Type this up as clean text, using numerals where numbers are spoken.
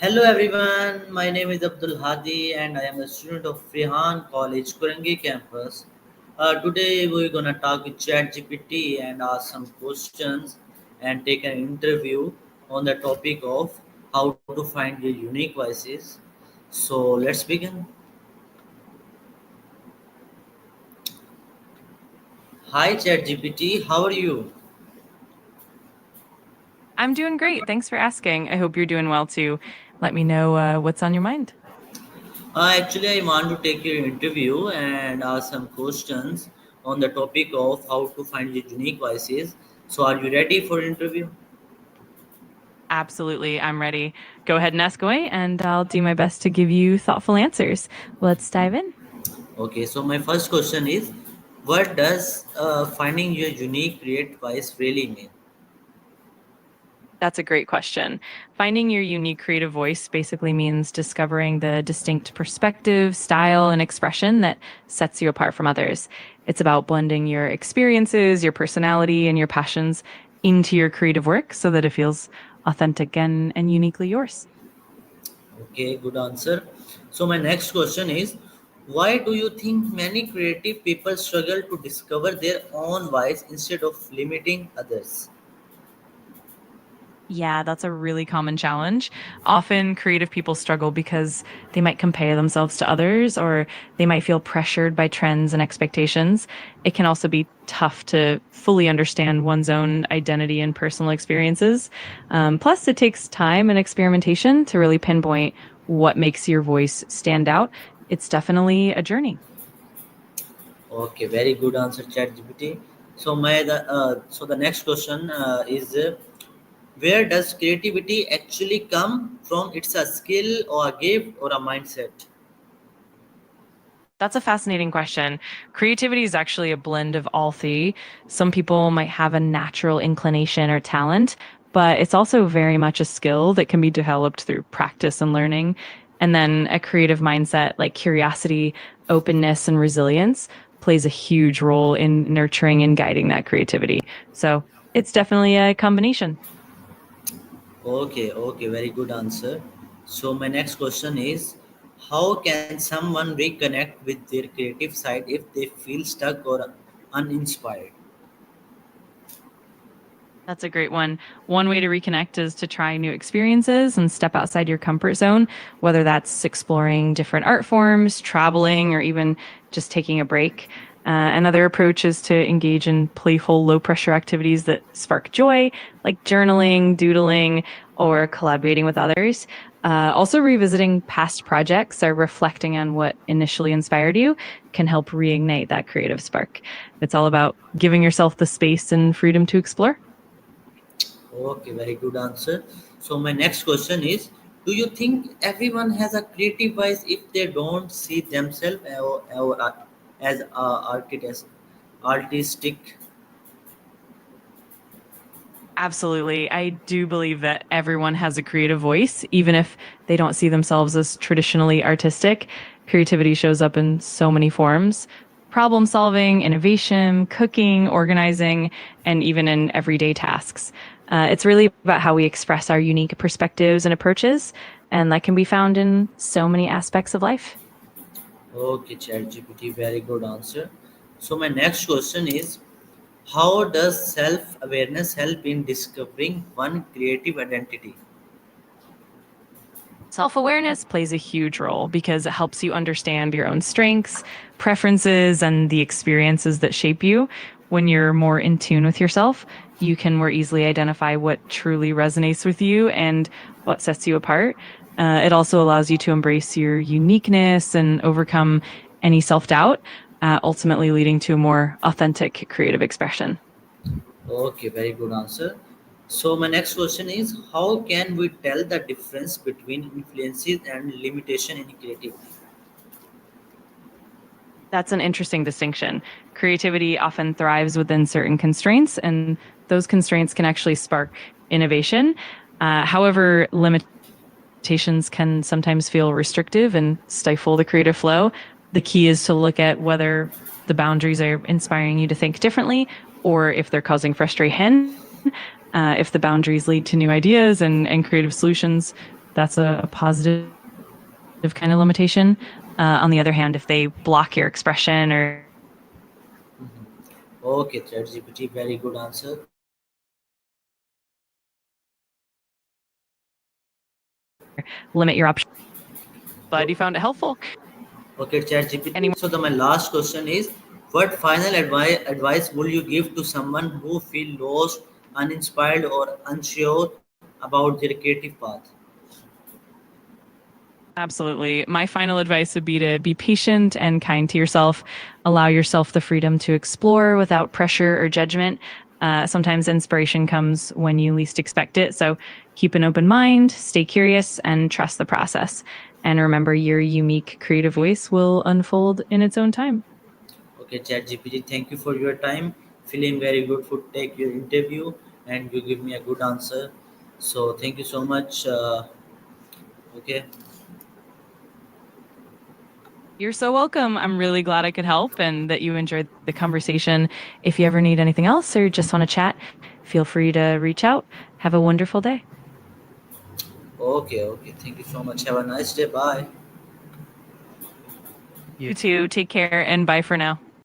Hello everyone, my name is Abdul Hadi and I am a student of Rehan College, Kurangi campus. Today we're gonna talk with ChatGPT and ask some questions and take an interview on the topic of how to find your unique voices. So let's begin. Hi ChatGPT, how are you? I'm doing great. Thanks for asking. I hope you're doing well too. Let me know what's on your mind. Actually, I want to take your interview and ask some questions on the topic of how to find your unique voices. So are you ready for interview? Absolutely. I'm ready. Go ahead and ask away, and I'll do my best to give you thoughtful answers. Let's dive in. Okay, so my first question is, what does finding your unique create voice really mean? That's a great question. Finding your unique creative voice basically means discovering the distinct perspective, style, and expression that sets you apart from others. It's about blending your experiences, your personality, and your passions into your creative work so that it feels authentic and uniquely yours. Okay, good answer. So my next question is, why do you think many creative people struggle to discover their own voice instead of limiting others? Yeah, that's a really common challenge. Often creative people struggle because they might compare themselves to others or they might feel pressured by trends and expectations. It can also be tough to fully understand one's own identity and personal experiences. Plus, it takes time and experimentation to really pinpoint what makes your voice stand out. It's definitely a journey. Okay, very good answer, ChatGPT. So the next question is, where does creativity actually come from? It's a skill or a gift or a mindset. That's a fascinating question. Creativity is actually a blend of all three. Some people might have a natural inclination or talent, but it's also very much a skill that can be developed through practice and learning. And then a creative mindset like curiosity, openness, and resilience plays a huge role in nurturing and guiding that creativity. So it's definitely a combination. Okay, very good answer. So my next question is, how can someone reconnect with their creative side if they feel stuck or uninspired? That's a great one. One way to reconnect is to try new experiences and step outside your comfort zone, whether that's exploring different art forms, traveling, or even just taking a break. Another approach is to engage in playful, low pressure activities that spark joy, like journaling, doodling, or collaborating with others. Also, revisiting past projects or reflecting on what initially inspired you can help reignite that creative spark. It's all about giving yourself the space and freedom to explore. Okay, very good answer. So my next question is, do you think everyone has a creative voice if they don't see themselves as artistic? Absolutely. I do believe that everyone has a creative voice, even if they don't see themselves as traditionally artistic. Creativity shows up in so many forms: problem solving, innovation, cooking, organizing, and even in everyday tasks. It's really about how we express our unique perspectives and approaches, and that can be found in so many aspects of life. Okay, ChatGPT, very good answer. So my next question is, how does self-awareness help in discovering one creative identity? Self awareness plays a huge role because it helps you understand your own strengths, preferences, and the experiences that shape you. When you're more in tune with yourself, you can more easily identify what truly resonates with you and what sets you apart. It also allows you to embrace your uniqueness and overcome any self doubt, ultimately leading to a more authentic creative expression. Okay, very good answer. So my next question is, how can we tell the difference between influences and limitation in creativity? That's an interesting distinction. Creativity often thrives within certain constraints, and those constraints can actually spark innovation. However, limitations can sometimes feel restrictive and stifle the creative flow. The key is to look at whether the boundaries are inspiring you to think differently or if they're causing frustration. If the boundaries lead to new ideas and creative solutions, That's a positive kind of limitation. On the other hand, if they block your expression or Okay, ChatGPT, very good answer. limit your options. Glad you found it helpful. Okay, Any ChatGPT. So my last question is, what final advice would you give to someone who feel lost, uninspired, or unsure about their creative path? Absolutely. My final advice would be to be patient and kind to yourself. Allow yourself the freedom to explore without pressure or judgment. Sometimes inspiration comes when you least expect it. So keep an open mind, stay curious, and trust the process. And remember, your unique creative voice will unfold in its own time. Okay, ChatGPT. Thank you for your time. Feeling very good for take your interview, and you give me a good answer. So thank you so much. Okay. You're so welcome. I'm really glad I could help and that you enjoyed the conversation. If you ever need anything else or just want to chat, feel free to reach out. Have a wonderful day. Okay. Okay. Thank you so much. Have a nice day. Bye. You too. Take care and bye for now.